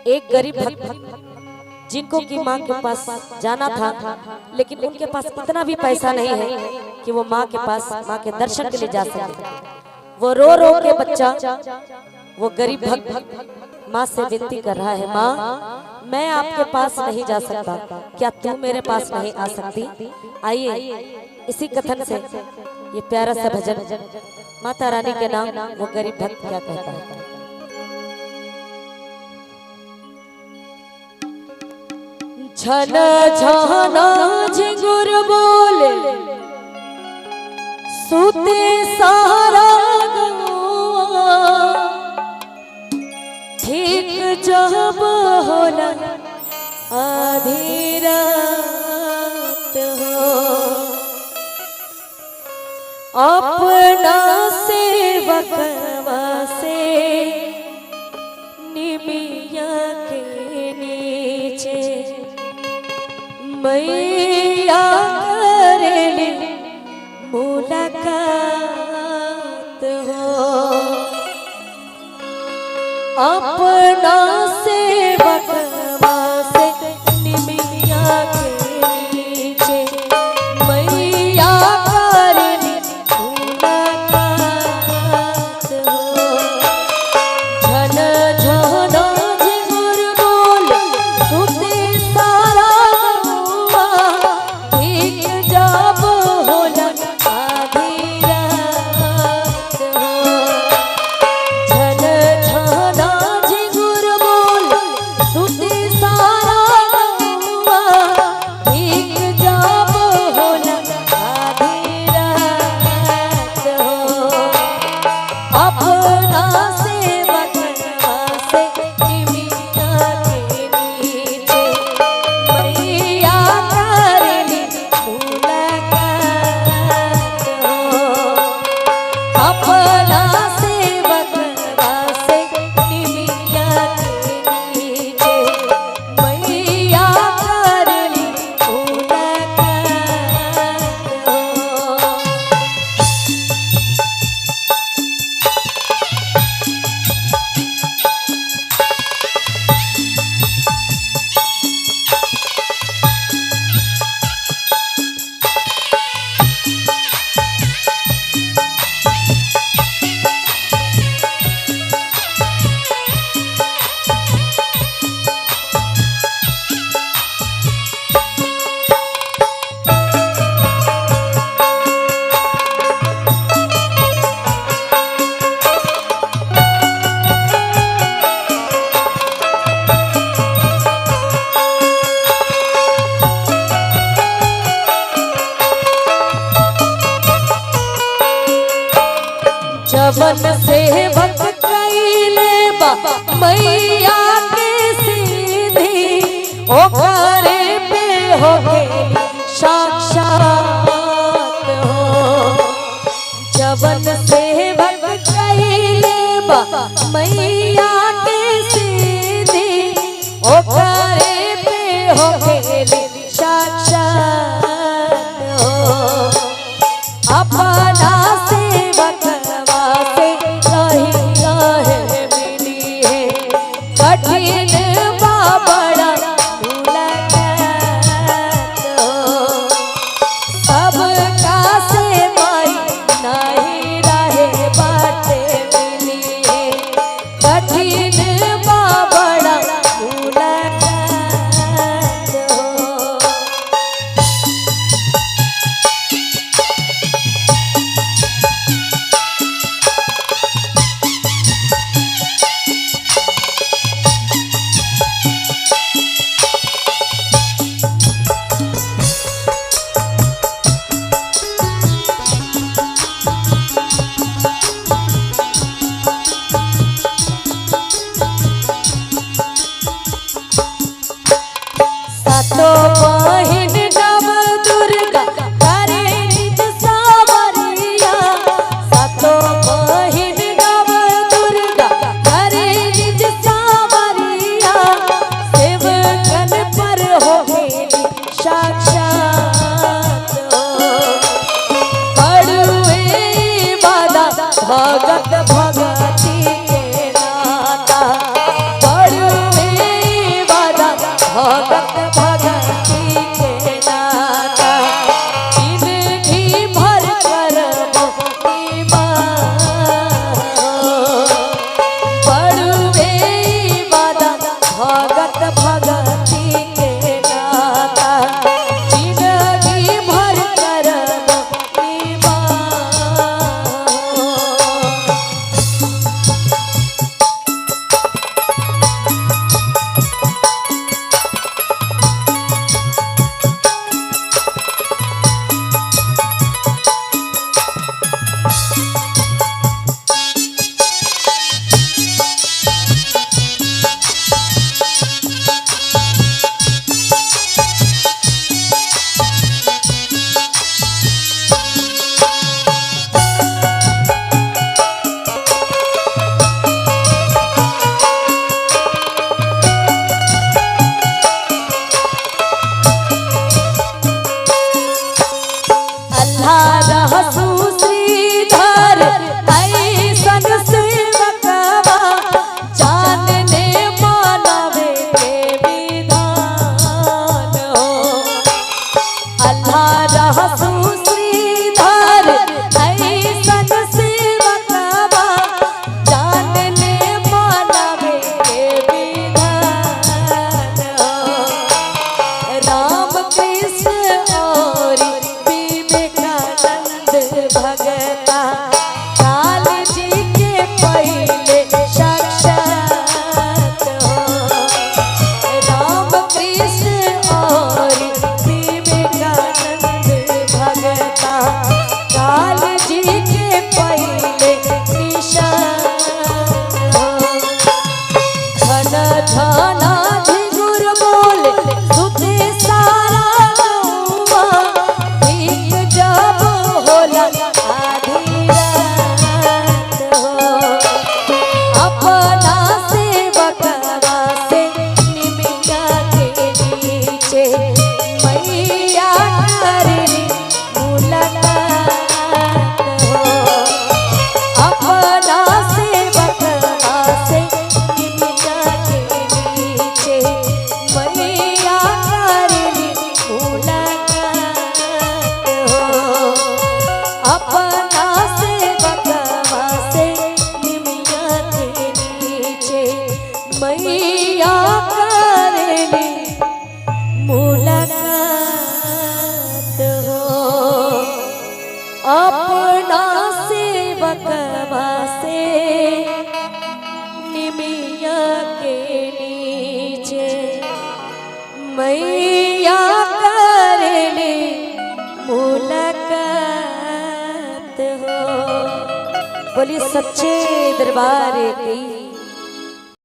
एक गरीब भक्त जिनको की माँ के पास जाना था, लेकिन उनके पास इतना भी पैसा नहीं है कि वो माँ के पास माँ के दर्शन के लिए जा सके। वो रो रो के बच्चा, वो गरीब भक्त माँ से विनती कर रहा है, माँ मैं आपके पास नहीं जा सकता, क्या तू मेरे पास नहीं आ सकती? आइए इसी कथन से ये प्यारा सा भजन माता रानी के नाम वो गरीब भक्त क्या कहता है। झन झना झिंगुर बोले सुते सारा गवा, ठीक जब होला आधी रात हो, अपना सेवकवा से निमिया के नीचे मैया करेले मुलाकात हो, अपना सेवकवा से निमिया के नीचे मैया करेले मुलाकात हो। झन झना झिंगुर बोले सुते सारा गवा, ठीक जब होला आधी रात हो। झन झना झिंगुर बोले सुते सारा गवा, ठीक जब होला आधी रात हो, अपना सेवकवा से निमिया के नीचे मैया करेली मुलाकात हो, अपना सेवकवा से निमिया के नीचे मैया करेली मुलाकात हो। जवन सेवक कैले बा मैया के सीधी, ओकरे पे हो गेली साक्षात हो। जवन सेवक कैले बा मैया के सीधी, ओकरे पे हो गेली साक्षात हो, अपना सेवकवा से कहीं रहे मिली है कठिन बड़ा मुलाकात हो, सबका से माई नहीं रहे बाटे मिली है कठिन बड़ा मुलाकात हो। भगत भगती के नाता जिंदगी भर करबो बड़ुए वादा भगत भगती के नाता जिंदगी भर करबो मैया करेली मुलाकात हो अपना सेवकवा से निमिया के नीचे मैया करेली मुलाकात हो। बोली सच्चे दरबार की।